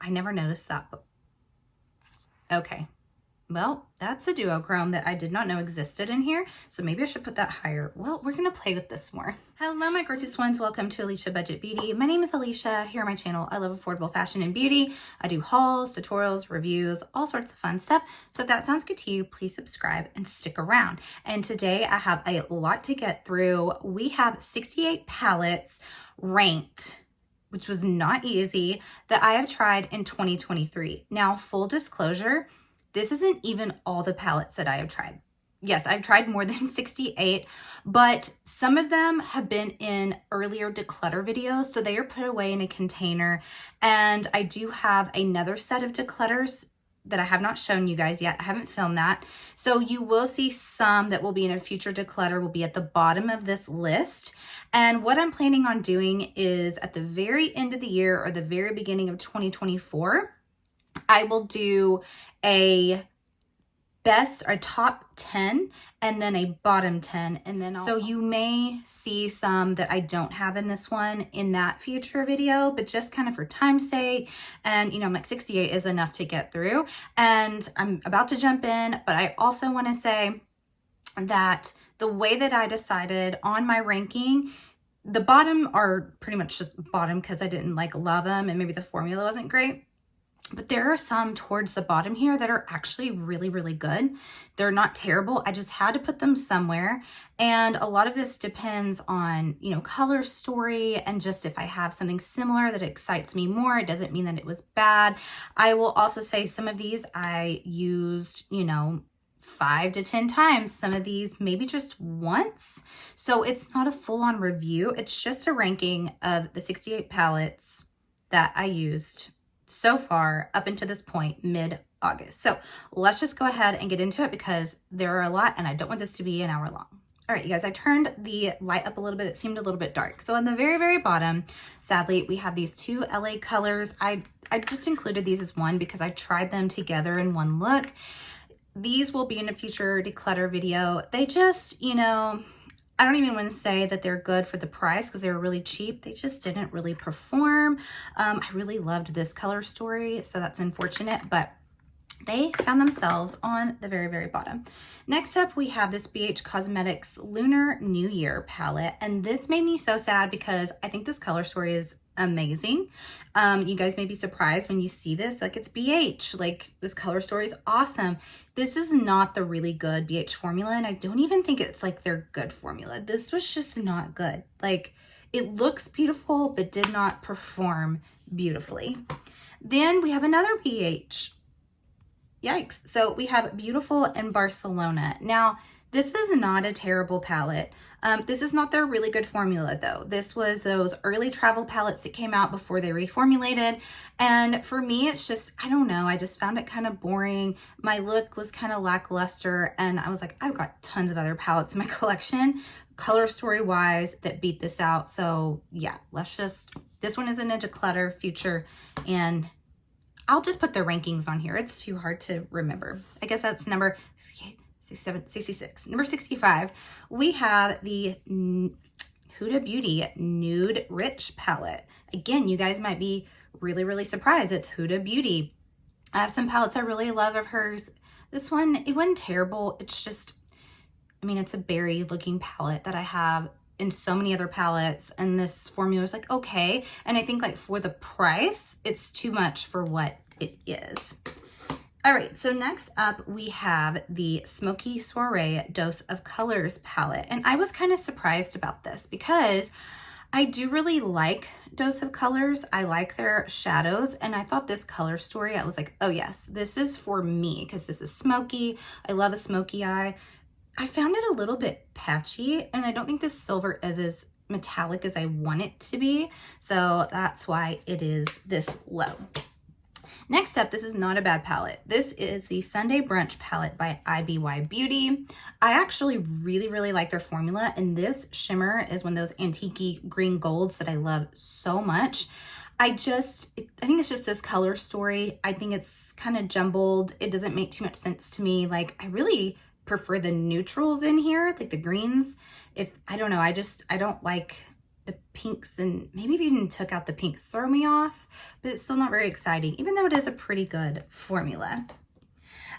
I never noticed that. Okay. Well, that's a duochrome that I did not know existed in here, so maybe I should put that higher. Well, we're gonna play with this more. Hello, my gorgeous ones. Welcome to Alicia Budget Beauty. My name is Alicia. Here on my channel, I love affordable fashion and beauty. I do hauls, tutorials, reviews, all sorts of fun stuff. So if that sounds good to you, please subscribe and stick around. And today I have a lot to get through. We have 68 palettes ranked, which was not easy, that I have tried in 2023. Now, full disclosure, this isn't even all the palettes that I have tried. Yes, I've tried more than 68, but some of them have been in earlier declutter videos, so they are put away in a container. And I do have another set of declutters that I have not shown you guys yet. I haven't filmed that. So you will see some that will be in a future declutter will be at the bottom of this list. And what I'm planning on doing is at the very end of the year or the very beginning of 2024, I will do a best or top 10 and then a bottom 10, and then so you may see some that I don't have in this one in that future video, but just kind of for time's sake. And you know, I'm like 68 is enough to get through, and I'm about to jump in, but I also want to say that the way that I decided on my ranking, the bottom are pretty much just bottom because I didn't like love them and maybe the formula wasn't great. But there are some towards the bottom here that are actually really, really good. They're not terrible. I just had to put them somewhere. And a lot of this depends on, you know, color story and just if I have something similar that excites me more. It doesn't mean that it was bad. I will also say some of these I used, you know, 5 to 10 times. Some of these maybe just once. So it's not a full-on review. It's just a ranking of the 68 palettes that I used so far up until this point, mid-August. So let's just go ahead and get into it because there are a lot and I don't want this to be an hour long. All right, you guys, I turned the light up a little bit. It seemed a little bit dark. So on the very, very bottom, sadly, we have these 2 LA colors. I just included these as one because I tried them together in one look. These will be in a future declutter video. They just, you know, I don't even want to say that they're good for the price because they were really cheap. They just didn't really perform. I really loved this color story, so that's unfortunate, but they found themselves on the very, very bottom. Next up, we have this BH Cosmetics Lunar New Year palette, and this made me so sad because I think this color story is amazing. You guys may be surprised when you see this, like it's BH, like this color story is awesome. This is not the really good BH formula, and I don't even think it's like their good formula. This was just not good. Like it looks beautiful, but did not perform beautifully. Then we have another BH. Yikes. So we have Beautiful in Barcelona. Now, this is not a terrible palette. This is not their really good formula though. This was those early travel palettes that came out before they reformulated. And for me, it's just, I don't know. I just found it kind of boring. My look was kind of lackluster. And I was like, I've got tons of other palettes in my collection, color story wise, that beat this out. So yeah, this one is in a declutter future, and I'll just put the rankings on here. It's too hard to remember. I guess that's number 67, 66. Number 65, we have the Huda Beauty Nude Rich palette. Again, you guys might be really, really surprised. It's Huda Beauty. I have some palettes I really love of hers. This one, it wasn't terrible. It's just, I mean, it's a berry looking palette that I have in so many other palettes, and this formula is like, okay. And I think like for the price, it's too much for what it is. All right, so next up we have the Smoky Soiree Dose of Colors palette. And I was kind of surprised about this because I do really like Dose of Colors. I like their shadows, and I thought this color story, I was like, oh yes, this is for me because this is smoky. I love a smoky eye. I found it a little bit patchy, and I don't think this silver is as metallic as I want it to be. So that's why it is this low. Next up, this is not a bad palette. This is the Sunday Brunch palette by IBY Beauty. I actually really, really like their formula, and this shimmer is one of those antique green golds that I love so much. I think it's just this color story. I think it's kind of jumbled. It doesn't make too much sense to me. Like, I really prefer the neutrals in here, like the greens. I don't know, I don't like the pinks, and maybe if you even took out the pinks, throw me off, but it's still not very exciting, even though it is a pretty good formula.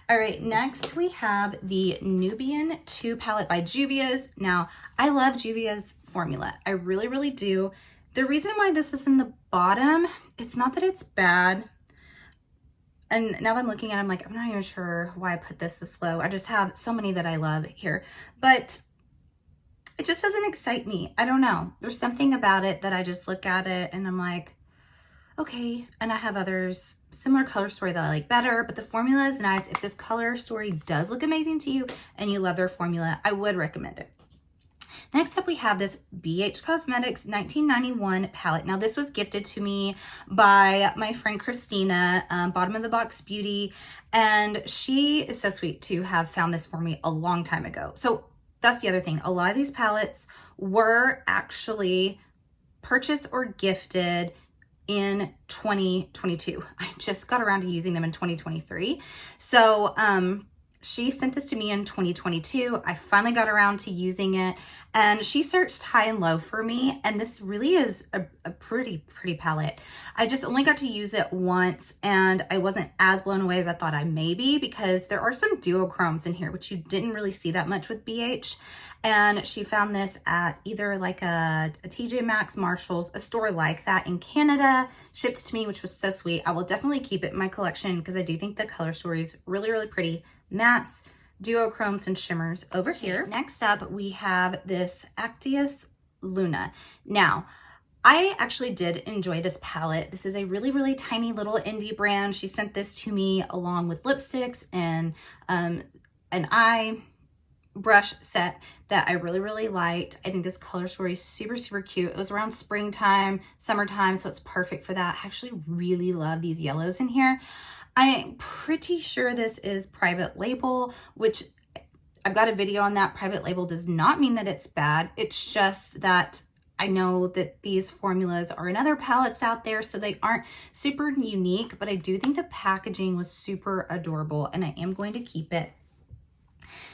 All right, next we have the Nubian 2 palette by Juvia's. Now, I love Juvia's formula. I really, really do. The reason why this is in the bottom, it's not that it's bad. And now that I'm looking at it, I'm like, I'm not even sure why I put this low. I just have so many that I love here. But it just doesn't excite me. I don't know. There's something about it that I just look at it and I'm like, okay. And I have others, similar color story that I like better, but the formula is nice. If this color story does look amazing to you and you love their formula, I would recommend it. Next up, we have this BH Cosmetics 1991 palette. Now, this was gifted to me by my friend Christina, Bottom of the Box Beauty, and she is so sweet to have found this for me a long time ago. So that's the other thing. A lot of these palettes were actually purchased or gifted in 2022. I just got around to using them in 2023. So she sent this to me in 2022. I finally got around to using it, and she searched high and low for me, and this really is a pretty palette. I just only got to use it once, and I wasn't as blown away as I thought I may be, because there are some duochromes in here, which you didn't really see that much with BH. And she found this at either like a TJ Maxx, Marshalls, a store like that in Canada, shipped to me, which was so sweet. I will definitely keep it in my collection because I do think the color story is really, really pretty. Mattes, duochromes, and shimmers over here. Next up, we have this Actius Luna. Now, I actually did enjoy this palette. This is a really, really tiny little indie brand. She sent this to me along with lipsticks and an eye brush set that I really, really liked. I think this color story is super, super cute. It was around springtime, summertime, so it's perfect for that. I actually really love these yellows in here. I'm pretty sure this is private label, which I've got a video on that. Private label does not mean that it's bad. It's just that I know that these formulas are in other palettes out there, so they aren't super unique, but I do think the packaging was super adorable, and I am going to keep it.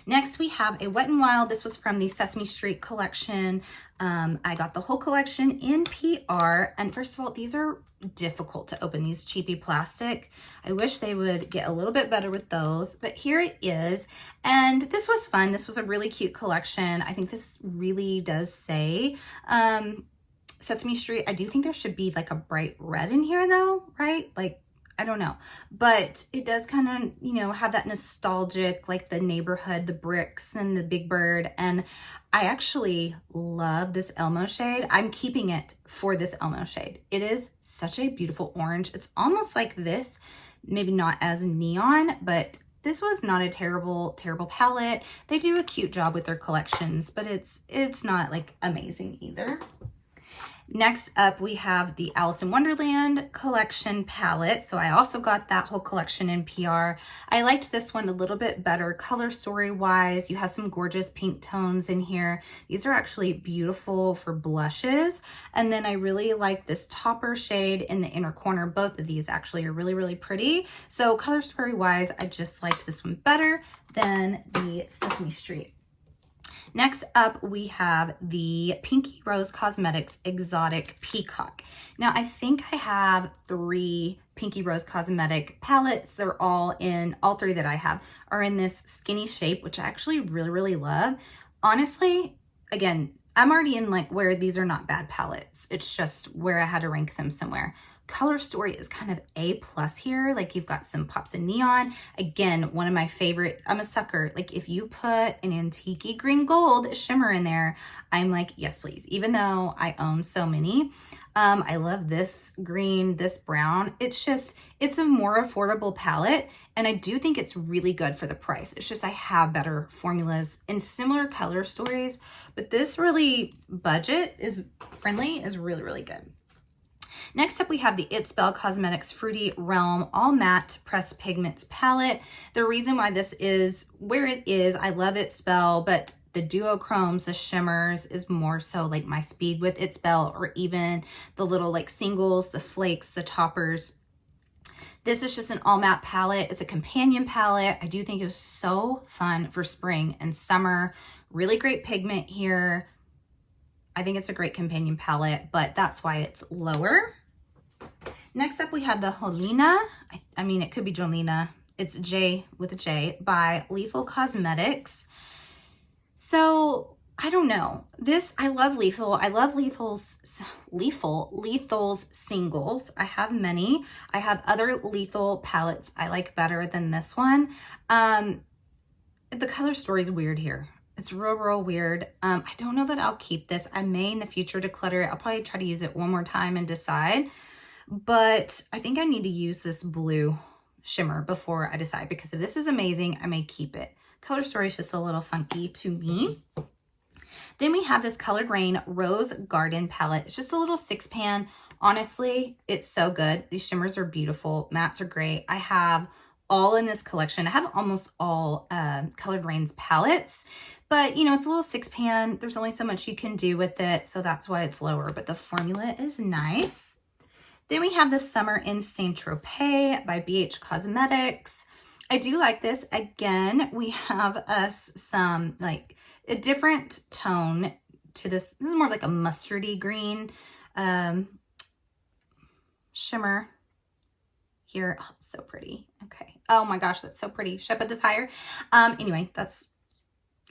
Next, we have a Wet n Wild. This was from the Sesame Street collection. I got the whole collection in PR. And first of all, these are difficult to open, these cheapy plastic. I wish they would get a little bit better with those, but here it is. And this was fun. This was a really cute collection. I think this really does say Sesame Street. I do think there should be like a bright red in here though, right? Like, I don't know, but it does kind of, you know, have that nostalgic, like the neighborhood, the bricks and the Big Bird. And I actually love this Elmo shade. I'm keeping it for this Elmo shade. It is such a beautiful orange. It's almost like this, maybe not as neon, but this was not a terrible palette. They do a cute job with their collections, but it's not like amazing either. Next up, we have the Alice in Wonderland collection palette. So I also got that whole collection in PR. I liked this one a little bit better color story wise. You have some gorgeous pink tones in here. These are actually beautiful for blushes. And then I really like this topper shade in the inner corner. Both of these actually are really, really pretty. So color story wise, I just liked this one better than the Sesame Street. Next up, we have the Pinky Rose Cosmetics Exotic Peacock. Now, I think I have 3 Pinky Rose Cosmetic palettes. They're all three that I have are in this skinny shape, which I actually really, really love. Honestly, again, I'm already in like where these are not bad palettes. It's just where I had to rank them somewhere. Color story is kind of A+ here. Like you've got some pops of neon. Again, one of my favorite, I'm a sucker. Like if you put an antique green gold shimmer in there, I'm like, yes, please. Even though I own so many, I love this green, this brown. It's a more affordable palette. And I do think it's really good for the price. It's just, I have better formulas in similar color stories, but this really budget is friendly is really, really good. Next up, we have the It's Belle Cosmetics Fruity Realm All Matte Pressed Pigments Palette. The reason why this is where it is, I love It's Belle, but the duochromes, the shimmers is more so like my speed with It's Belle, or even the little like singles, the flakes, the toppers. This is just an all matte palette. It's a companion palette. I do think it was so fun for spring and summer. Really great pigment here. I think it's a great companion palette, but that's why it's lower. Next up, we have the Jolena. I mean, it could be Jolena. It's J with a J by Lethal Cosmetics. So I don't know. This, I love Lethal. I love Lethal's singles. I have many. I have other Lethal palettes I like better than this one. The color story is weird here. It's real weird. I don't know that I'll keep this. I may in the future declutter it. I'll probably try to use it one more time and decide. But I think I need to use this blue shimmer before I decide, because if this is amazing, I may keep it. Color story is just a little funky to me. Then we have this Colored Rain Rose Garden palette. It's just a little 6-pan. Honestly, it's so good. These shimmers are beautiful. Mattes are great. I have all in this collection. I have almost all Colored Rain's palettes, but you know, it's a little 6-pan. There's only so much you can do with it, so that's why it's lower, but the formula is nice. Then we have the Summer in Saint-Tropez by BH Cosmetics. I do like this. Again, we have us some like a different tone to this. This is more like a mustardy green shimmer here. Oh, so pretty. Okay. Oh my gosh, that's so pretty. Should I put this higher? Anyway, that's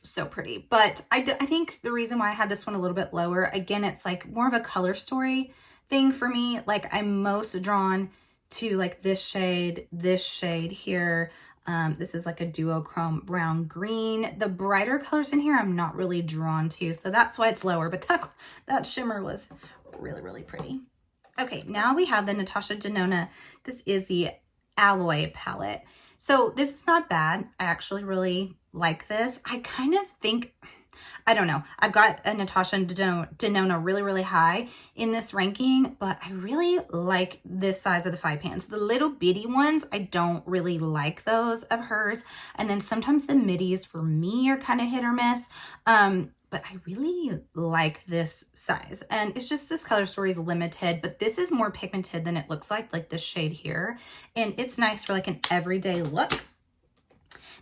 so pretty. But I think the reason why I had this one a little bit lower, again, it's like more of a color story thing for me. Like I'm most drawn to like this shade here. This is like a duochrome brown green. The brighter colors in here I'm not really drawn to, so that's why it's lower, but that shimmer was really pretty. Okay, now we have the Natasha Denona. This is the Alloy palette. So this is not bad. I actually really like this. I kind of think, I don't know, I've got a Natasha Denona really high in this ranking, but I really like this size of the 5-pans. The little bitty ones, I don't really like those of hers. And then sometimes the middies for me are kind of hit or miss. But I really like this size. And it's just this color story is limited, but this is more pigmented than it looks like this shade here. And it's nice for like an everyday look.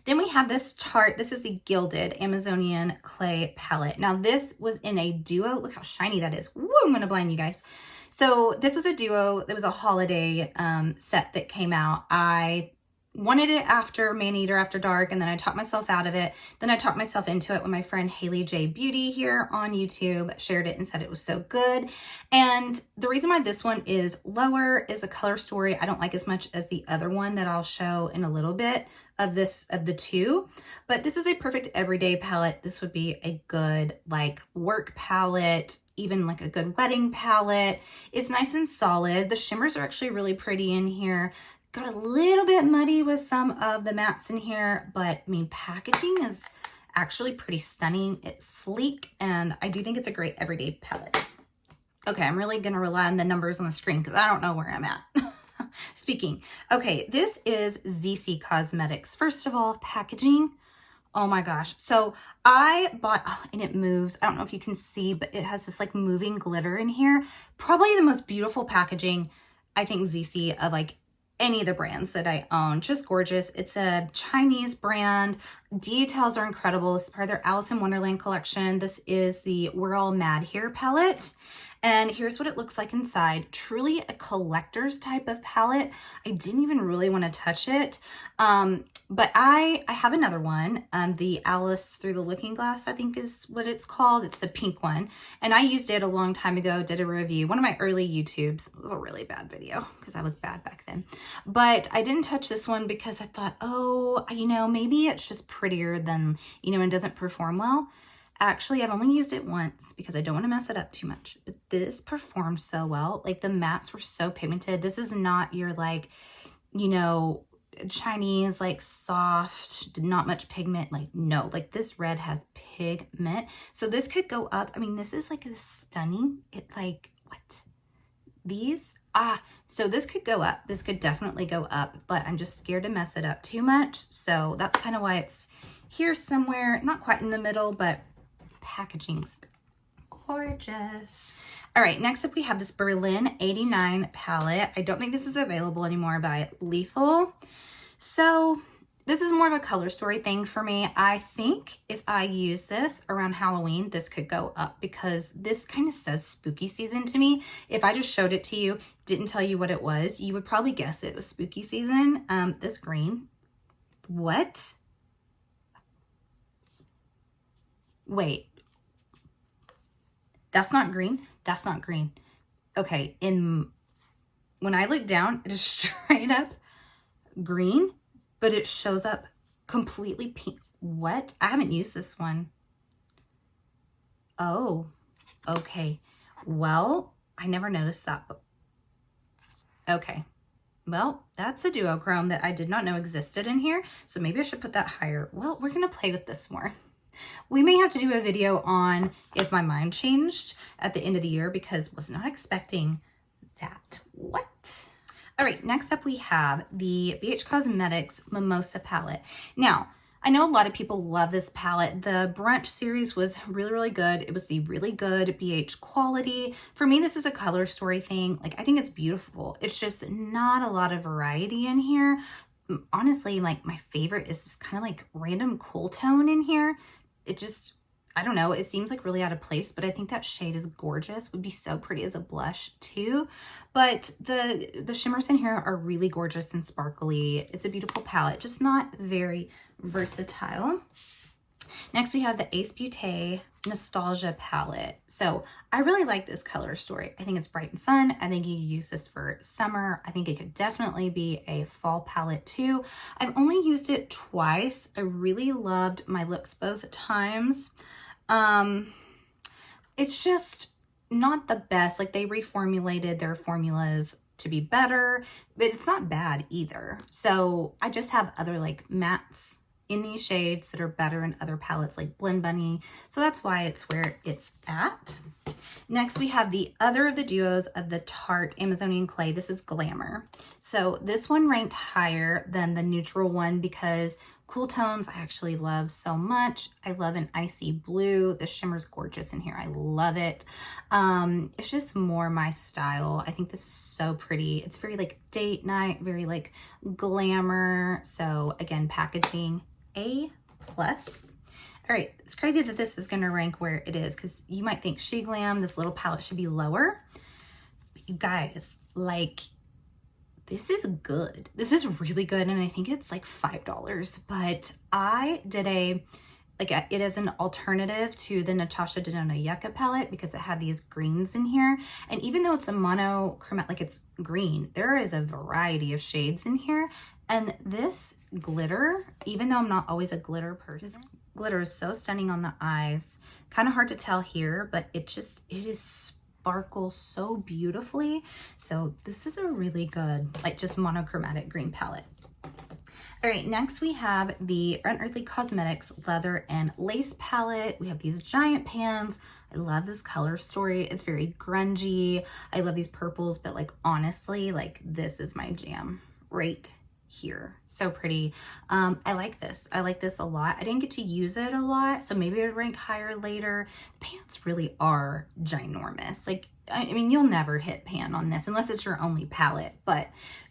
Then we have this Tarte. This is the Gilded Amazonian Clay palette. Now this was in a duo. Look how shiny that is. Woo, I'm gonna blind you guys. So this was a duo. It was a holiday set that came out. I wanted it after Maneater After Dark, and then I talked myself out of it. Then I talked myself into it when my friend Haley J Beauty here on YouTube shared it and said it was so good. And the reason why this one is lower is a color story I don't like as much as the other one that I'll show in a little bit of the two. But this is a perfect everyday palette. This would be a good like work palette, even like a good wedding palette. It's nice and solid. The shimmers are actually really pretty in here. Got a little bit muddy with some of the mattes in here, but I mean, packaging is actually pretty stunning. It's sleek, and I do think it's a great everyday palette. Okay, I'm really gonna rely on the numbers on the screen because I don't know where I'm at. Speaking. Okay, this is ZC Cosmetics. First of all, packaging. Oh my gosh. So I bought, oh, and it moves. I don't know if you can see, but it has this like moving glitter in here. Probably the most beautiful packaging, I think, ZC of like any of the brands that I own. Just gorgeous. It's a Chinese brand. Details are incredible. This is part of their Alice in Wonderland collection. This is the We're All Mad Here palette. And here's what it looks like inside. Truly a collector's type of palette. I didn't even really want to touch it. But I have another one. The Alice Through the Looking Glass, I think is what it's called. It's the pink one. And I used it a long time ago, did a review. One of my early YouTubes. It was a really bad video because I was bad back then. But I didn't touch this one because I thought, oh, you know, maybe it's just prettier than, you know, and doesn't perform well. Actually, I've only used it once because I don't want to mess it up too much. But this performed so well. Like the mattes were so pigmented. This is not your like, you know, Chinese, like soft, not much pigment. Like no, like this red has pigment. So this could go up. I mean, this is like a stunning, it like, what? These? So this could go up. This could definitely go up, but I'm just scared to mess it up too much. So that's kind of why it's here somewhere, not quite in the middle, but packaging's gorgeous. All right, next up we have this Berlin 89 palette. I don't think this is available anymore by Lethal. So This is more of a color story thing for me. I think if I use this around Halloween, this could go up because this kind of says spooky season to me. If I just showed it to you, didn't tell you what it was, you would probably guess it was spooky season. This green, what? Wait, that's not green. That's not green. Okay, when I look down, it is straight up green, but it shows up completely pink. What? I haven't used this one. Oh, okay. Well, I never noticed that. Okay. Well, that's a duochrome that I did not know existed in here, so maybe I should put that higher. Well, we're going to play with this more. We may have to do a video on if my mind changed at the end of the year because was not expecting that. What? All right, next up we have the BH Cosmetics Mimosa palette. Now, I know a lot of people love this palette. The Brunch series was really, really good. It was the really good BH quality. For me, this is a color story thing. Like, I think it's beautiful. It's just not a lot of variety in here. Honestly, like, my favorite is this kind of like random cool tone in here. It just, I don't know, it seems like really out of place, but I think that shade is gorgeous. Would be so pretty as a blush too. But the shimmers in here are really gorgeous and sparkly. It's a beautiful palette, just not very versatile. Next, we have the Ace Beauté Nostalgia palette. So I really like this color story. I think it's bright and fun. I think you can use this for summer. I think it could definitely be a fall palette too. I've only used it twice. I really loved my looks both times. It's just not the best. Like, they reformulated their formulas to be better, but it's not bad either. So I just have other like mattes in these shades that are better in other palettes like Blend Bunny. So that's why it's where it's at. Next, we have the other of the duos of the Tarte Amazonian Clay. This is Glamour. So this one ranked higher than the neutral one because cool tones I actually love so much. I love an icy blue. The shimmer's gorgeous in here. I love it. It's just more my style. I think this is so pretty. It's very like date night, very like glamour. So again, packaging A+. All right, it's crazy that this is going to rank where it is because you might think She Glam, this little palette should be lower. But you guys, like, this is good. This is really good, and I think it's like $5. But I did it is an alternative to the Natasha Denona Yucca palette because it had these greens in here. And even though it's a monochromatic, like it's green, there is a variety of shades in here. And this glitter, even though I'm not always a glitter person, this glitter is so stunning on the eyes. Kind of hard to tell here, but it is sparkles so beautifully. So this is a really good, like, just monochromatic green palette. All right, next we have the Unearthly Cosmetics Leather and Lace palette. We have these giant pans. I love this color story. It's very grungy. I love these purples, but like, honestly, like, this is my jam right here. So pretty. I like this. I like this a lot. I didn't get to use it a lot, so maybe it would rank higher later. The pants really are ginormous. Like, I mean, you'll never hit pan on this unless it's your only palette, but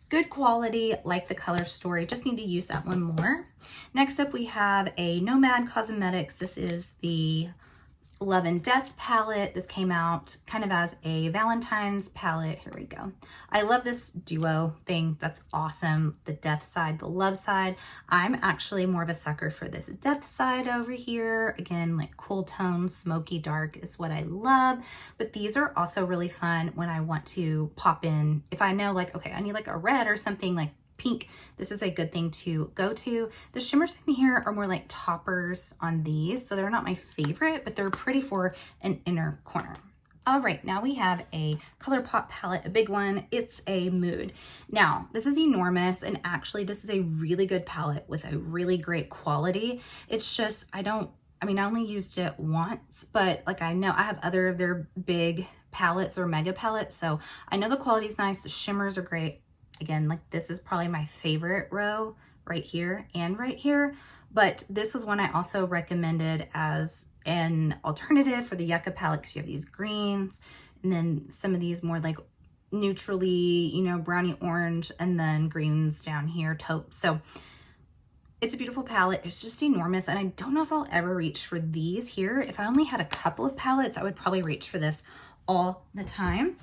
good quality, like the color story. Just need to use that one more. Next up, we have a Nomad Cosmetics. This is the Love and Death palette. This came out kind of as a Valentine's palette. Here we go. I love this duo thing. That's awesome. The death side, the love side. I'm actually more of a sucker for this death side over here. Again, like cool tone, smoky dark is what I love. But these are also really fun when I want to pop in. If I know, like, okay, I need like a red or something like pink, this is a good thing to go to. The shimmers in here are more like toppers on these, so they're not my favorite, but they're pretty for an inner corner. All right, now we have a ColourPop palette, a big one. It's a Mood. Now, this is enormous, and actually this is a really good palette with a really great quality. It's just, I only used it once, but like, I know I have other of their big palettes or mega palettes, so I know the quality's nice. The shimmers are great. Again, like, this is probably my favorite row right here and right here, but this was one I also recommended as an alternative for the Yucca palette because you have these greens and then some of these more like neutrally, you know, brownie orange, and then greens down here, taupe. So It's a beautiful palette. It's just enormous. And I don't know if I'll ever reach for these here. If I only had a couple of palettes, I would probably reach for this all the time.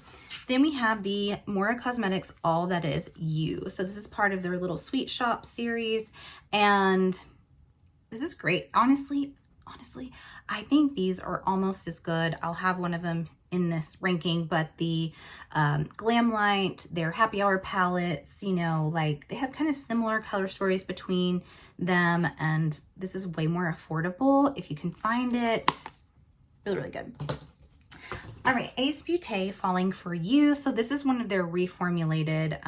Then we have the Mora Cosmetics All That Is You. So this is part of their little Sweet Shop series. And this is great. Honestly, I think these are almost as good. I'll have one of them in this ranking, but the Glam Light, their Happy Hour palettes, you know, like they have kind of similar color stories between them, and this is way more affordable if you can find it. Really, really good. All right, Ace Beauté Falling For You. So this is one of their reformulated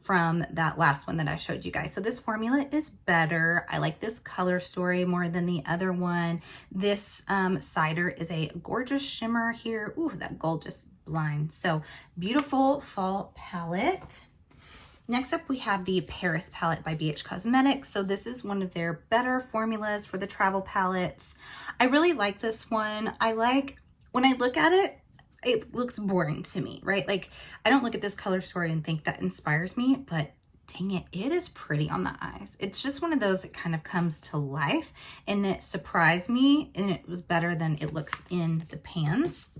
from that last one that I showed you guys. So this formula is better. I like this color story more than the other one. This cider is a gorgeous shimmer here. Ooh, that gold just blinds. So beautiful fall palette. Next up, we have the Paris palette by BH Cosmetics. So this is one of their better formulas for the travel palettes. I really like this one. When I look at it, it looks boring to me, right? Like, I don't look at this color story and think that inspires me, but dang it, it is pretty on the eyes. It's just one of those that kind of comes to life, and it surprised me, and it was better than it looks in the pans.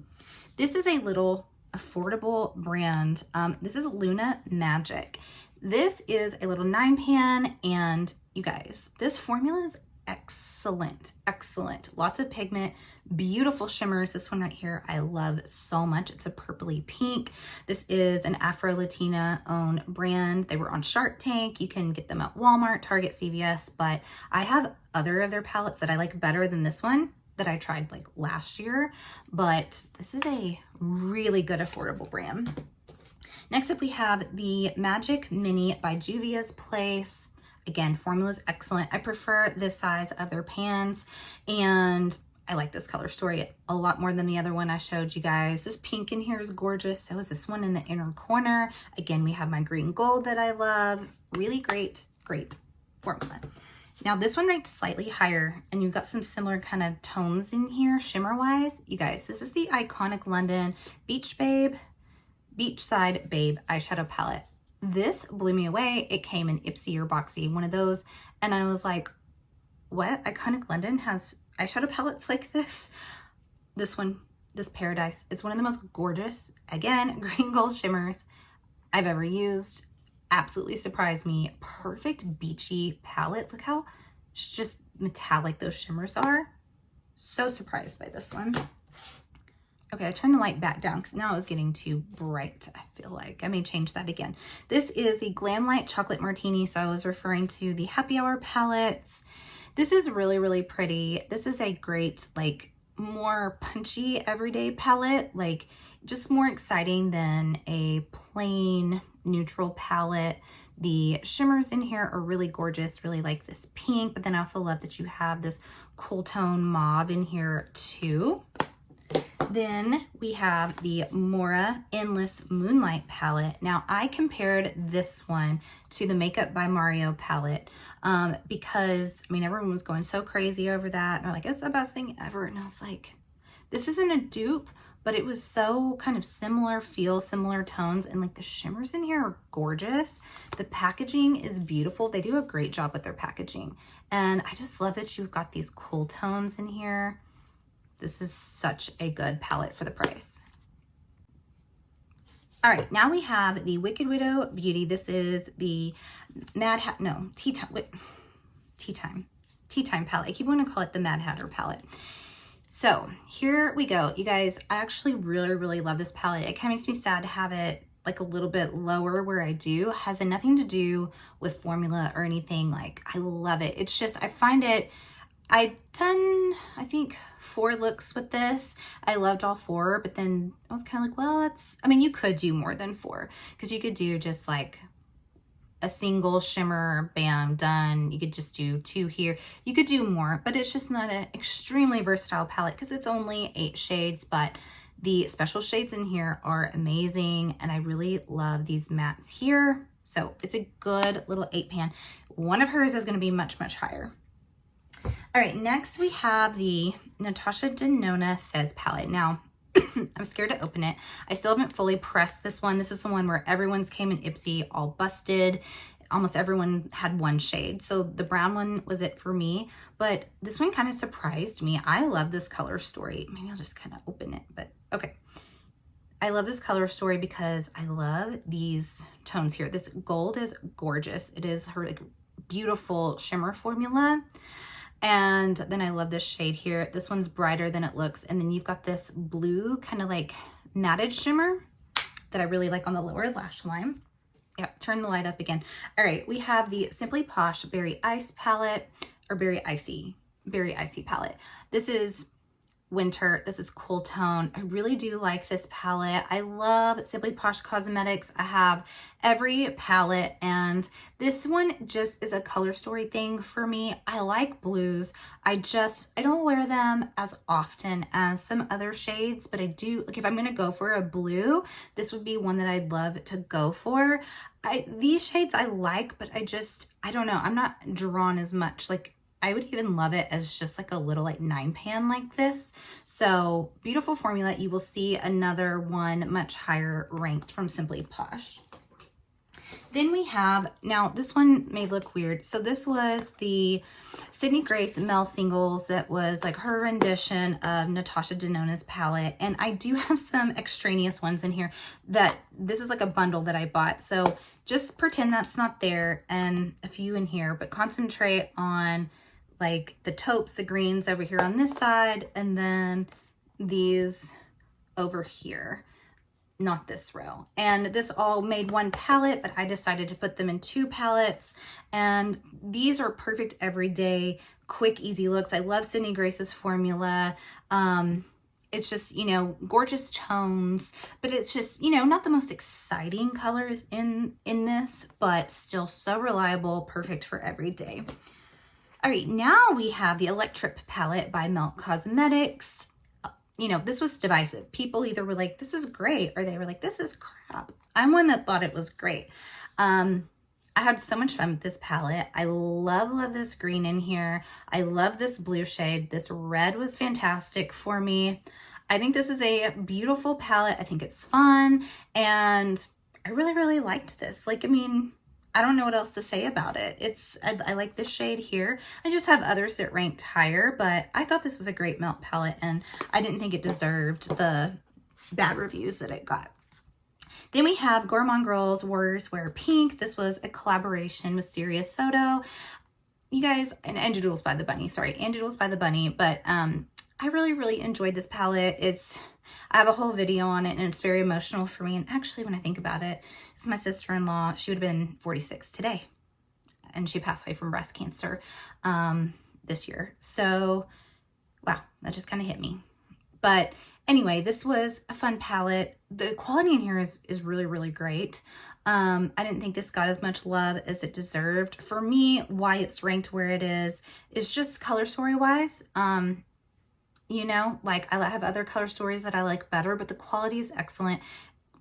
This is a little affordable brand. This is Luna Magic. This is a little 9-pan, and you guys, this formula is excellent, excellent. Lots of pigment, beautiful shimmers. This one right here I love so much. It's a purpley pink. This is an Afro-Latina owned brand. They were on Shark Tank. You can get them at Walmart, Target, CVS, but I have other of their palettes that I like better than this one that I tried like last year, but this is a really good affordable brand. Next up, we have the Magic Mini by Juvia's Place. Again, formula is excellent. I prefer this size of their pans, and I like this color story a lot more than the other one I showed you guys. This pink in here is gorgeous. So is this one in the inner corner. Again, we have my green gold that I love. Really great, great formula. Now this one ranked slightly higher, and you've got some similar kind of tones in here, shimmer-wise. You guys, this is the Iconic London Beachside Babe eyeshadow palette. This blew me away. It came in Ipsy or Boxy, one of those. And I was like, what? Iconic London has eyeshadow palettes like this? This one, this Paradise. It's one of the most gorgeous, again, green gold shimmers I've ever used. Absolutely surprised me. Perfect beachy palette. Look how just metallic those shimmers are. So surprised by this one. Okay, I turned the light back down because now it was getting too bright, I feel like. I may change that again. This is the Glam Light Chocolate Martini, so I was referring to the Happy Hour palettes. This is really, really pretty. This is a great, like, more punchy everyday palette, like, just more exciting than a plain neutral palette. The shimmers in here are really gorgeous, really like this pink, but then I also love that you have this cool tone mauve in here too. Then we have the Mora Endless Moonlight palette. Now I compared this one to the Makeup by Mario palette because, I mean, everyone was going so crazy over that. And they're like, it's the best thing ever. And I was like, this isn't a dupe, but it was so kind of similar feel, similar tones. And like the shimmers in here are gorgeous. The packaging is beautiful. They do a great job with their packaging. And I just love that you've got these cool tones in here. This is such a good palette for the price. All right, now we have the Wicked Widow Beauty. This is the Tea Time palette. I keep wanting to call it the Mad Hatter palette. So here we go. You guys, I actually really, really love this palette. It kind of makes me sad to have it like a little bit lower where I do. It has nothing to do with formula or anything. Like, I love it. It's just, I find it, I've done, I think, 4 looks with this. I loved all 4, but then I was kind of like, well, that's, I mean, you could do more than 4 because you could do just like a single shimmer, bam, done. You could just do 2 here. You could do more, but it's just not an extremely versatile palette because it's only 8 shades, but the special shades in here are amazing. And I really love these mattes here. So it's a good little 8-pan. One of hers is going to be much, much higher. All right, next we have the Natasha Denona Fez palette. Now, I'm scared to open it. I still haven't fully pressed this one. This is the one where everyone's came in Ipsy all busted. almost everyone had one shade. So the brown one was it for me, but this one kind of surprised me. I love this color story. Maybe I'll just kind of open it, but okay. I love this color story because I love these tones here. This gold is gorgeous. It is her like beautiful shimmer formula. And then I love this shade here. This one's brighter than it looks. And then you've got this blue kind of like matted shimmer that I really like on the lower lash line. Yep, turn the light up again. All right, we have the Simply Posh Berry Ice palette, or Berry Icy palette. This is winter. This is cool tone. I really do like this palette. I love Simply Posh Cosmetics. I have every palette, and this one just is a color story thing for me. I like blues. I don't wear them as often as some other shades, but I do, like if I'm going to go for a blue, this would be one that I'd love to go for. These shades I like, but I don't know. I'm not drawn as much. Like I would even love it as just like a little like 9-pan like this. So beautiful formula. You will see another one much higher ranked from Simply Posh. Then we have, now this one may look weird. So this was the Sydney Grace Mel Singles that was like her rendition of Natasha Denona's palette. And I do have some extraneous ones in here that this is like a bundle that I bought. So just pretend that's not there, and a few in here, but concentrate on like the taupes, the greens over here on this side, and then these over here, not this row. And this all made one palette, but I decided to put them in 2 palettes. And these are perfect everyday, quick, easy looks. I love Sydney Grace's formula. It's just, you know, gorgeous tones, but it's just, you know, not the most exciting colors in this, but still so reliable, perfect for every day. All right, now we have the Electric palette by Melt Cosmetics. You know, this was divisive. People either were like, this is great, or they were like, this is crap. I'm one that thought it was great. I had so much fun with this palette. I love this green in here. I love this blue shade. This red was fantastic for me. I think this is a beautiful palette. I think it's fun, and I really liked this. Like, I mean, I don't know what else to say about it. I like this shade here. I just have others that ranked higher, but I thought this was a great melt palette, and I didn't think it deserved the bad reviews that it got. Then we have Gourmand Girls Warriors Wear Pink. This was a collaboration with Serious Soto. You guys, and Doodles by the Bunny, sorry, Doodles by the Bunny, but I really enjoyed this palette. I have a whole video on it, and it's very emotional for me. And actually, when I think about it, it's my sister-in-law. She would have been 46 today, and she passed away from breast cancer this year. So, wow, that just kind of hit me. But anyway, this was a fun palette. The quality in here is really great. I didn't think this got as much love as it deserved. For me, why it's ranked where it is just color story-wise. You know, like I have other color stories that I like better, but the quality is excellent.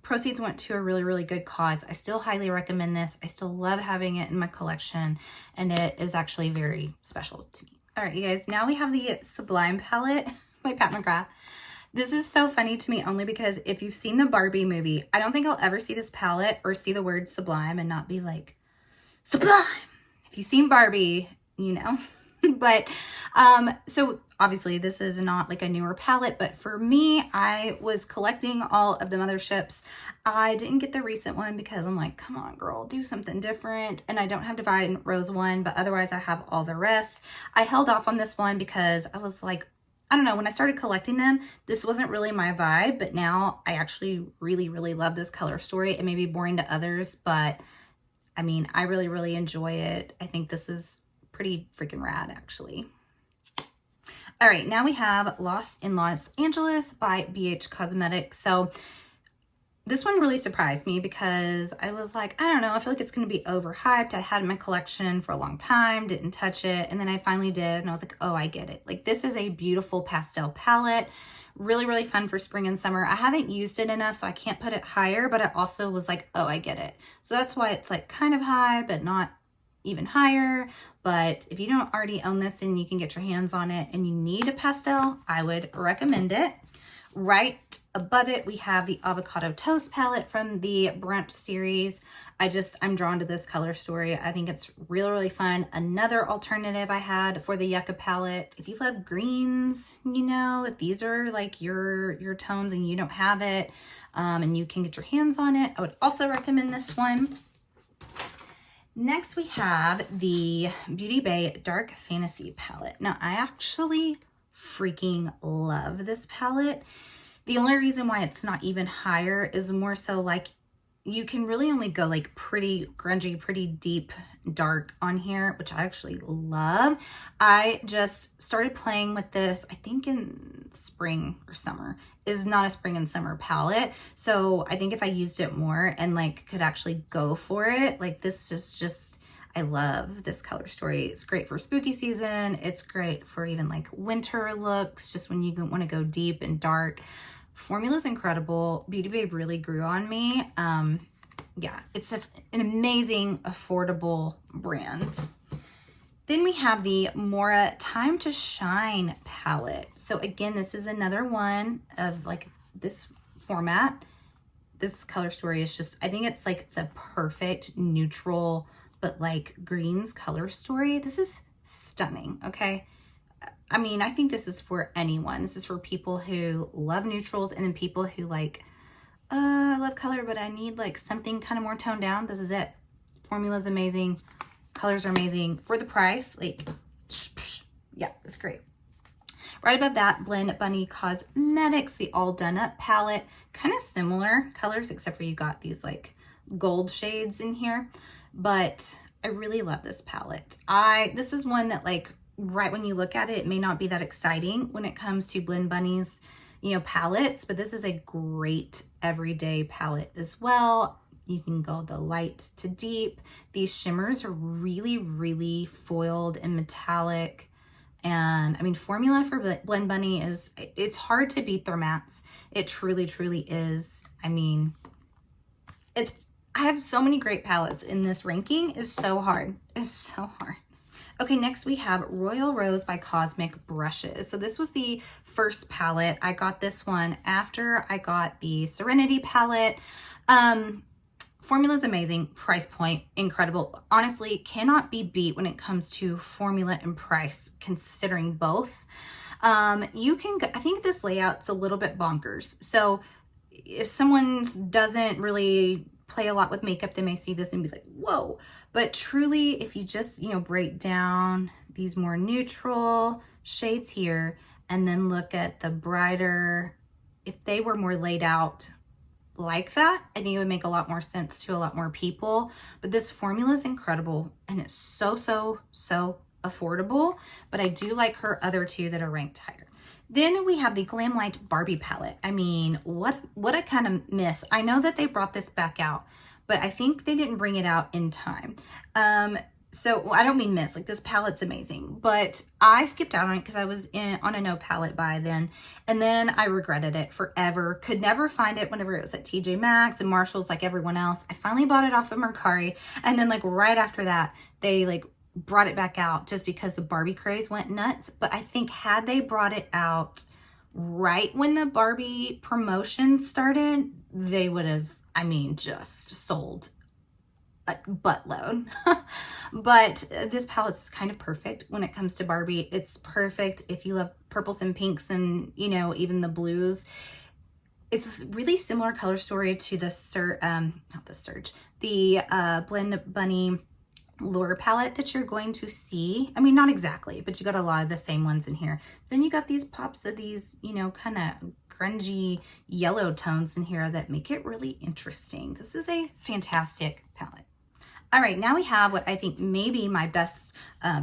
Proceeds went to a really good cause. I still highly recommend this. I still love having it in my collection, and it is actually very special to me. All right, you guys, now we have the Sublime palette by Pat McGrath. This is so funny to me only because if you've seen the Barbie movie, I don't think I'll ever see this palette or see the word Sublime and not be like, Sublime! If you've seen Barbie, you know. But so obviously this is not like a newer palette, but for me, I was collecting all of the motherships. I didn't get the recent one because I'm like, come on girl, do something different. And I don't have Divine Rose one, but otherwise I have all the rest. I held off on this one because I was like, I don't know, when I started collecting them, this wasn't really my vibe, but now I actually really love this color story. It may be boring to others, but I mean, I really enjoy it. I think this is pretty freaking rad, actually. All right, now we have Lost in Los Angeles by BH Cosmetics. So this one really surprised me because I was like, I don't know, I feel like it's going to be overhyped. I had it in my collection for a long time, didn't touch it, and then I finally did, and I was like, oh, I get it. Like, this is a beautiful pastel palette. Really fun for spring and summer. I haven't used it enough, so I can't put it higher, but I also was like, oh, I get it. So that's why it's like kind of high, but not even higher. But if you don't already own this and you can get your hands on it and you need a pastel, I would recommend it. Right above it, we have the Avocado Toast palette from the Brunch series. I'm drawn to this color story. I think it's really, really fun. Another alternative I had for the Yucca palette. If you love greens, you know, if these are like your tones and you don't have it, and you can get your hands on it, I would also recommend this one. Next, we have the Beauty Bay Dark Fantasy palette. Now, I actually freaking love this palette. The only reason why it's not even higher is more so like you can really only go like pretty grungy, pretty deep dark on here, which I actually love. I just started playing with this, I think in spring or summer. Is not a spring and summer palette. So I think if I used it more and like could actually go for it, like this is just, I love this color story. It's great for spooky season. It's great for even like winter looks, just when you want to go deep and dark. Formula's incredible. Beauty Babe really grew on me. Yeah, it's an amazing, affordable brand. Then we have the Mora Time to Shine palette. So again, this is another one of like this format. This color story is just, I think it's like the perfect neutral, but like greens color story. This is stunning, okay? I mean, I think this is for anyone. This is for people who love neutrals and then people who like, I love color, but I need like something kind of more toned down. This is it. Formula's amazing. Colors are amazing. For the price, like, yeah, it's great. Right above that, Blend Bunny Cosmetics, the All Done Up palette. Kind of similar colors, except for you got these like gold shades in here. But I really love this palette. This is one that like, right when you look at it, it may not be that exciting when it comes to Blend Bunny's, you know, palettes, but this is a great everyday palette as well. You can go the light to deep. These shimmers are really, really foiled and metallic. And I mean, formula for Blend Bunny is, it's hard to beat their mattes. It truly, truly is. I mean, I have so many great palettes in this ranking. It's so hard. It's so hard. Okay, next we have Royal Rose by Cosmic Brushes. So this was the first palette. I got this one after I got the Serenity palette. Formula's amazing, price point, incredible. Honestly, cannot be beat when it comes to formula and price, considering both. I think this layout's a little bit bonkers. So if someone doesn't really play a lot with makeup, they may see this and be like, whoa. But truly, if you just, you know, break down these more neutral shades here and then look at the brighter, if they were more laid out like that, I think it would make a lot more sense to a lot more people. But this formula is incredible and it's so, so, so affordable. But I do like her other two that are ranked higher. Then we have the Glam Light Barbie palette. I mean, what a kind of miss. I know that they brought this back out, but I think they didn't bring it out in time. So I don't mean miss, like this palette's amazing, but I skipped out on it because I was on a no palette buy then. And then I regretted it forever. Could never find it whenever it was at TJ Maxx and Marshall's like everyone else. I finally bought it off of Mercari. And then like right after that, they like brought it back out just because the Barbie craze went nuts. But I think had they brought it out right when the Barbie promotion started, they would have, I mean, just sold a buttload. But this palette's kind of perfect when it comes to Barbie. It's perfect if you love purples and pinks and, you know, even the blues. It's a really similar color story to the Blend Bunny Lure palette that you're going to see. I mean, not exactly, but you got a lot of the same ones in here. Then you got these pops of these, you know, kind of grungy yellow tones in here that make it really interesting. This is a fantastic palette. All right, now we have what I think maybe my best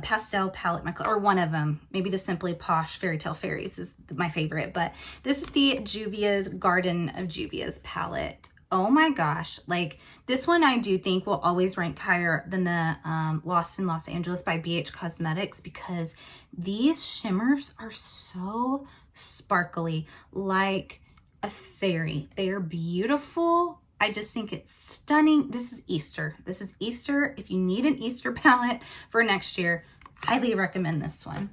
pastel palette, or one of them. Maybe the Simply Posh Fairy Tale Fairies is my favorite, but this is the Juvia's Garden of Juvia's palette. Oh my gosh, like this one I do think will always rank higher than the Lost in Los Angeles by BH Cosmetics, because these shimmers are so sparkly, like a fairy. They are beautiful. I just think it's stunning. This is Easter. This is Easter. If you need an Easter palette for next year, highly recommend this one.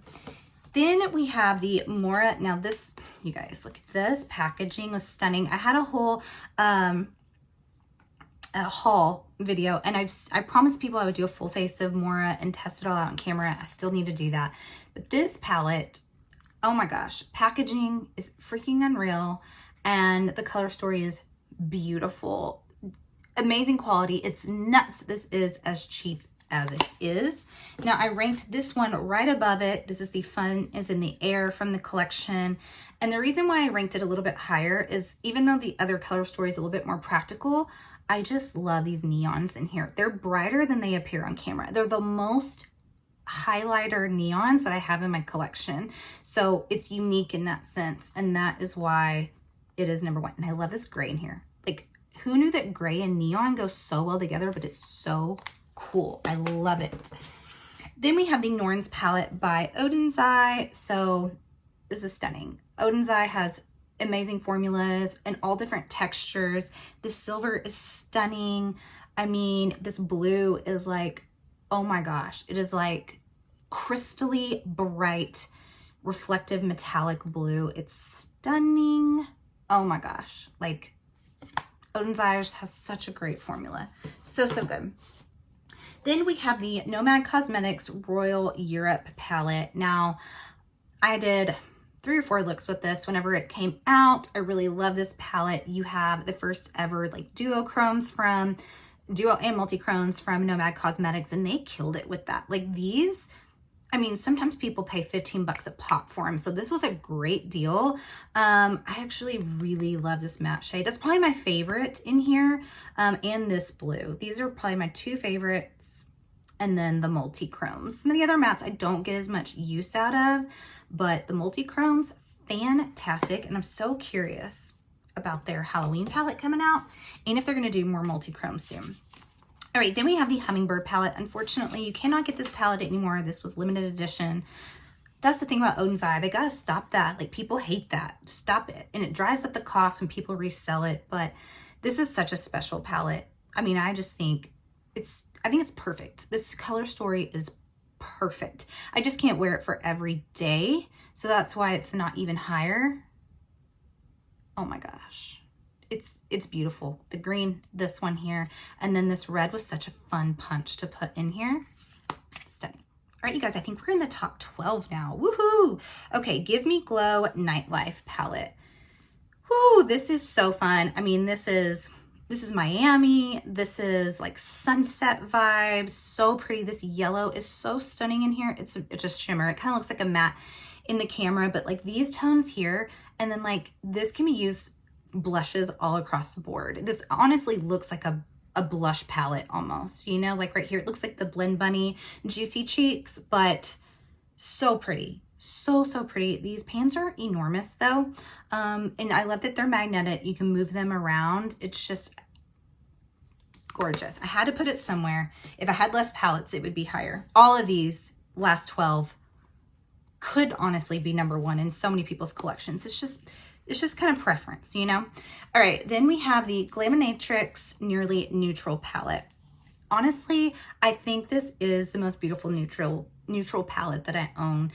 Then we have the Mora. Now this, you guys, look at this. Packaging was stunning. I had a whole a haul video, and I promised people I would do a full face of Mora and test it all out on camera. I still need to do that. But this palette, oh my gosh, packaging is freaking unreal, and the color story is beautiful. Amazing quality. It's nuts. This is as cheap as it is. Now I ranked this one right above it. This is the Fun is in the Air from the collection. And the reason why I ranked it a little bit higher is even though the other color story is a little bit more practical, I just love these neons in here. They're brighter than they appear on camera. They're the most highlighter neons that I have in my collection. So it's unique in that sense. And that is why it is number one. And I love this gray in here. Like, who knew that gray and neon go so well together, but it's so cool. I love it. Then we have the Norns palette by Odin's Eye. So this is stunning. Odin's Eye has amazing formulas and all different textures. The silver is stunning. I mean, this blue is like, oh my gosh, it is like crystally bright, reflective metallic blue. It's stunning. Oh my gosh, like Odin's Eye has such a great formula. So, so good. Then we have the Nomad Cosmetics Royal Europe palette. Now, I did 3 or 4 looks with this whenever it came out. I really love this palette. You have the first ever like duo and multi-chromes from Nomad Cosmetics, and they killed it with that. Like these, I mean, sometimes people pay 15 bucks a pop for them. So this was a great deal. I actually really love this matte shade. That's probably my favorite in here. And this blue. These are probably my 2 favorites. And then the multi-chromes. Some of the other mattes I don't get as much use out of, but the multi-chromes, fantastic. And I'm so curious about their Halloween palette coming out and if they're going to do more multi-chromes soon. All right, then we have the Hummingbird palette. Unfortunately, you cannot get this palette anymore. This was limited edition. That's the thing about Odin's Eye. They got to stop that. Like, people hate that. Stop it. And it drives up the cost when people resell it. But this is such a special palette. I mean, I just think I think it's perfect. This color story is perfect. I just can't wear it for every day. So that's why it's not even higher. Oh my gosh. It's beautiful. The green, this one here, and then this red was such a fun punch to put in here. Stunning. All right, you guys, I think we're in the top 12 now. Woohoo! Okay, Give Me Glow Nightlife palette. Woo, this is so fun. I mean, this is Miami. This is like sunset vibes. So pretty. This yellow is so stunning in here. It's just shimmer. It kind of looks like a matte in the camera, but like these tones here, and then like this can be used blushes all across the board. This honestly looks like a blush palette almost, you know, like right here, it looks like the Blend Bunny Juicy Cheeks, but so pretty. So, so pretty. These pans are enormous though. And I love that they're magnetic. You can move them around. It's just gorgeous. I had to put it somewhere. If I had less palettes, it would be higher. All of these last 12 could honestly be number 1 in so many people's collections. It's just kind of preference, you know? All right, then we have the Glaminatrix Nearly Neutral palette. Honestly, I think this is the most beautiful neutral palette that I own.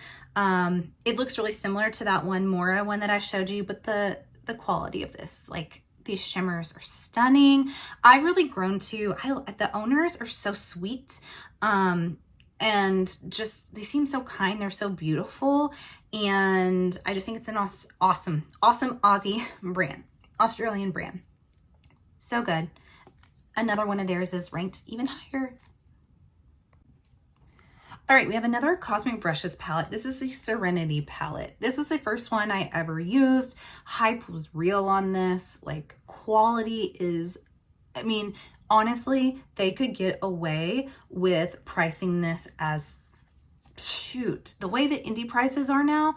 It looks really similar to that one Mora one that I showed you, but the quality of this, like these shimmers are stunning. I've really grown to, the owners are so sweet. And just, they seem so kind. They're so beautiful. And I just think it's an awesome Aussie brand, Australian brand. So good. Another one of theirs is ranked even higher. All right, we have another Cosmic Brushes palette. This is the Serenity palette. This was the first one I ever used. Hype was real on this. Like, quality is, I mean, honestly, they could get away with pricing this as, shoot, the way that indie prices are now,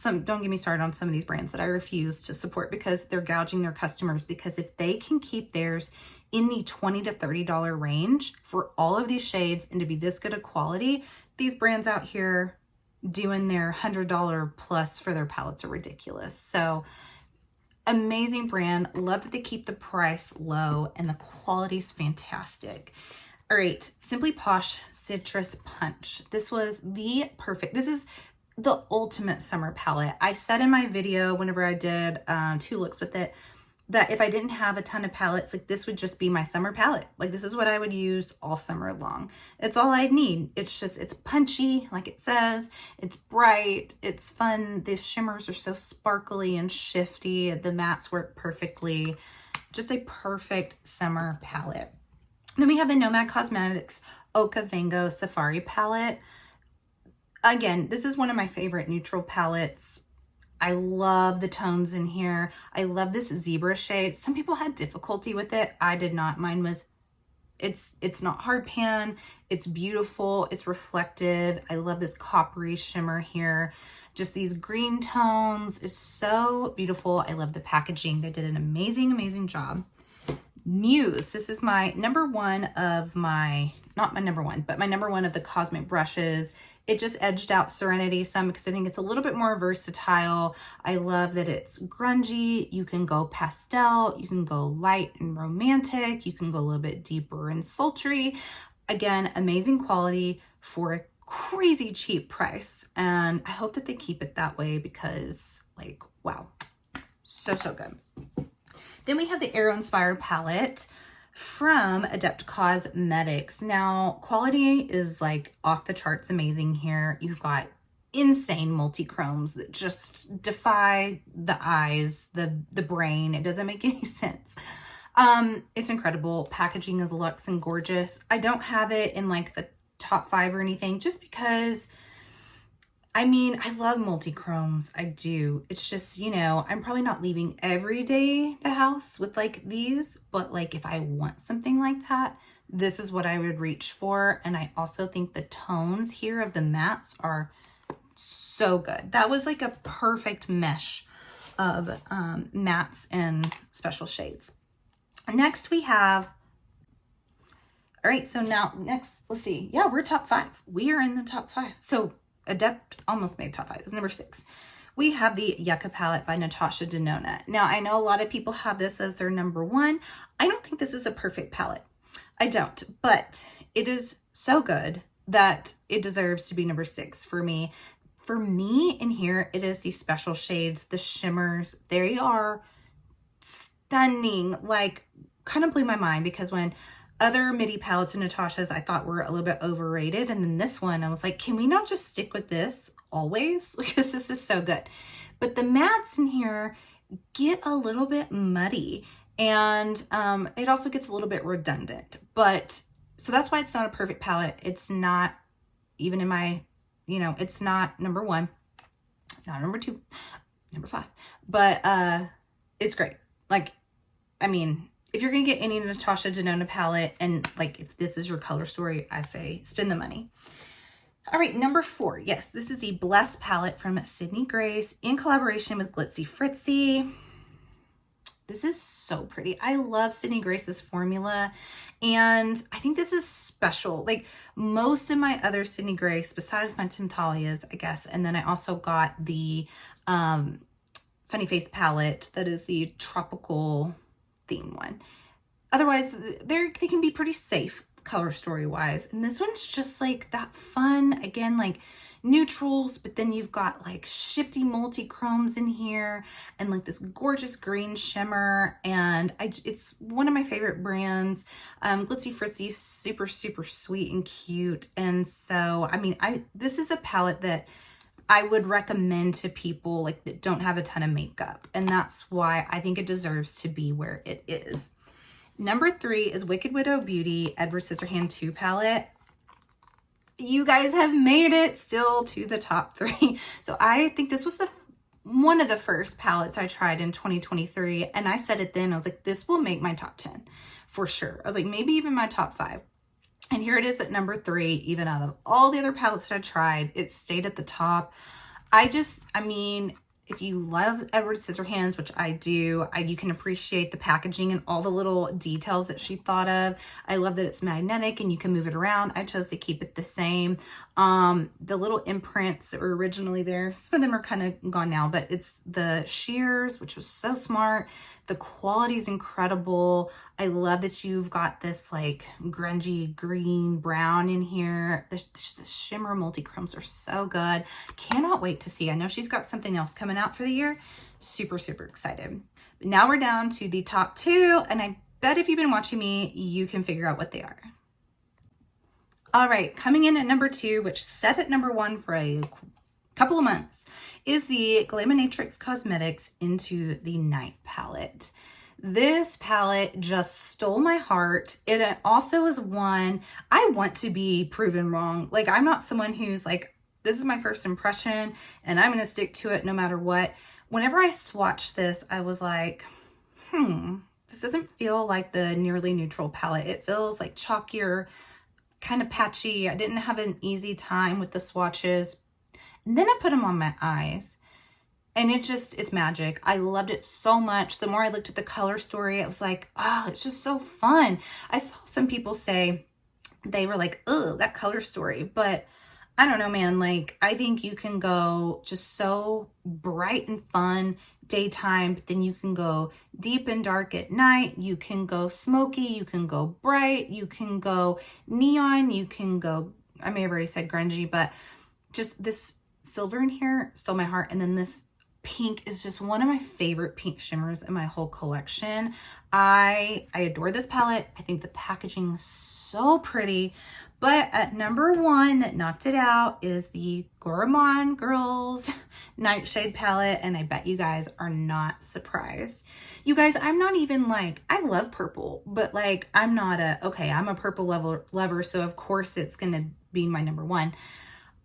don't get me started on some of these brands that I refuse to support because they're gouging their customers. Because if they can keep theirs in the $20 to $30 range for all of these shades and to be this good of quality, these brands out here doing their $100 plus for their palettes are ridiculous. So amazing brand. Love that they keep the price low and the quality's fantastic. All right, Simply Posh Citrus Punch. This was the perfect, this is the ultimate summer palette. I said in my video, whenever I did 2 looks with it, that if I didn't have a ton of palettes, like this would just be my summer palette. Like this is what I would use all summer long. It's all I need. It's just, it's punchy, like it says, it's bright, it's fun. These shimmers are so sparkly and shifty. The mattes work perfectly. Just a perfect summer palette. Then we have the Nomad Cosmetics Okavango Safari palette. Again, this is one of my favorite neutral palettes. I love the tones in here. I love this zebra shade. Some people had difficulty with it. I did not. Mine was, it's not hard pan. It's beautiful. It's reflective. I love this coppery shimmer here. Just these green tones is so beautiful. I love the packaging. They did an amazing, amazing job. Muse. This is my number one of my, not my number one, but my number one of the Cosmic brushes. It just edged out Serenity some because I think it's a little bit more versatile. I love that it's grungy. You can go pastel. You can go light and romantic. You can go a little bit deeper and sultry. Again, amazing quality for a crazy cheap price. And I hope that they keep it that way because, like, wow, so, so good. Then we have the Aero Inspired palette from Adept Cosmetics. Now, quality is like off the charts amazing here. You've got insane multi-chromes that just defy the eyes, the brain. It doesn't make any sense. It's incredible. Packaging is luxe and gorgeous. I don't have it in like the top 5 or anything just because, I mean, I love multi-chromes. I do. It's just, you know, I'm probably not leaving every day the house with like these, but like if I want something like that, this is what I would reach for. And I also think the tones here of the mattes are so good. That was like a perfect mesh of mattes and special shades. Next we have, all right, so now next, let's see. Yeah, we're top 5. We are in the top 5. So Adept almost made top 5. It's number 6. We have the Yucca palette by Natasha Denona. Now, I know a lot of people have this as their number 1. I don't think this is a perfect palette. I don't, but it is so good that it deserves to be number 6 for me. For me in here, it is these special shades, the shimmers. They are stunning, like kind of blew my mind because when other midi palettes and Natasha's I thought were a little bit overrated. And then this one, I was like, can we not just stick with this always? Because this is so good. But the mattes in here get a little bit muddy and it also gets a little bit redundant. But so that's why it's not a perfect palette. It's not even in my, you know, it's not number 1, not number 2, number 5. But it's great. Like, I mean, if you're going to get any Natasha Denona palette and like if this is your color story, I say spend the money. All right, number 4. Yes, this is the Blessed palette from Sydney Grace in collaboration with Glitzy Fritzy. This is so pretty. I love Sydney Grace's formula and I think this is special. Like most of my other Sydney Grace, besides my Tintalias, I guess, and then I also got the Funny Face palette that is the tropical theme one. Otherwise, they can be pretty safe color story wise. And this one's just like that fun, again, like neutrals, but then you've got like shifty multi-chromes in here and like this gorgeous green shimmer. And it's one of my favorite brands. Glitzy Fritzy, super, super sweet and cute. And so, I mean, this is a palette that I would recommend to people like that don't have a ton of makeup. And that's why I think it deserves to be where it is. Number 3 is Wicked Widow Beauty Edward Scissorhand 2 palette. You guys have made it still to the top 3. So I think this was one of the first palettes I tried in 2023. And I said it then, I was like, this will make my top 10 for sure. I was like, maybe even my top 5. And here it is at number 3, even out of all the other palettes that I tried, it stayed at the top. I mean, if you love Edward Scissorhands, which I do, you can appreciate the packaging and all the little details that she thought of. I love that it's magnetic and you can move it around. I chose to keep it the same. The little imprints that were originally there, some of them are kind of gone now, but it's the shears, which was so smart. The quality is incredible. I love that you've got this like grungy green brown in here. The shimmer multi-chromes are so good. Cannot wait to see. I know she's got something else coming out for the year. Super, super excited. But now we're down to the top 2, and I bet if you've been watching me, you can figure out what they are. All right, coming in at number 2, which set at number 1 for a couple of months, is the Glaminatrix Cosmetics Into the Night palette. This palette just stole my heart. It also is one I want to be proven wrong. Like, I'm not someone who's like, this is my first impression and I'm gonna stick to it no matter what. Whenever I swatched this, I was like, this doesn't feel like the Nearly Neutral palette. It feels like chalkier, kind of patchy. I didn't have an easy time with the swatches. And then I put them on my eyes and it's magic. I loved it so much. The more I looked at the color story, I was like, oh, it's just so fun. I saw some people say they were like, oh, that color story. But I don't know, man. Like, I think you can go just so bright and fun daytime, but then you can go deep and dark at night. You can go smoky. You can go bright. You can go neon. You can go, I may have already said grungy, but just this silver in here stole my heart. And then this pink is just one of my favorite pink shimmers in my whole collection. I adore this palette. I think the packaging is so pretty. But at number 1 that knocked it out is the Gourmand Girls Nightshade palette. And I bet you guys are not surprised. You guys, I'm not even like, I love purple, but like, I'm not I'm a purple lover. So of course it's going to be my number 1.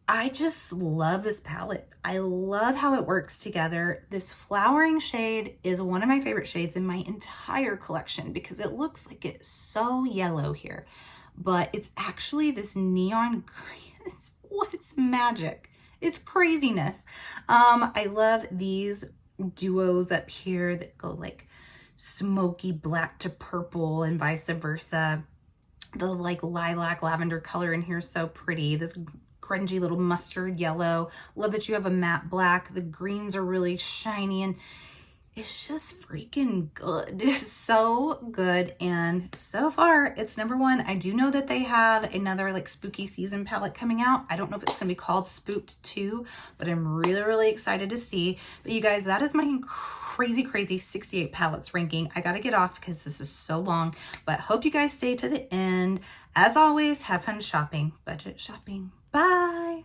I just love this palette. I love how it works together. This flowering shade is one of my favorite shades in my entire collection because it looks like it's so yellow here, but it's actually this neon green. It's magic. It's craziness. I love these duos up here that go like smoky black to purple and vice versa. The like lilac lavender color in here is so pretty. This grungy little mustard yellow. Love that you have a matte black. The greens are really shiny and it's just freaking good. It's so good. And so far it's number 1. I do know that they have another like spooky season palette coming out. I don't know if it's going to be called Spooked 2, but I'm really, really excited to see. But you guys, that is my crazy 68 palettes ranking. I got to get off because this is so long, but hope you guys stay to the end. As always, have fun shopping. Budget shopping. Bye.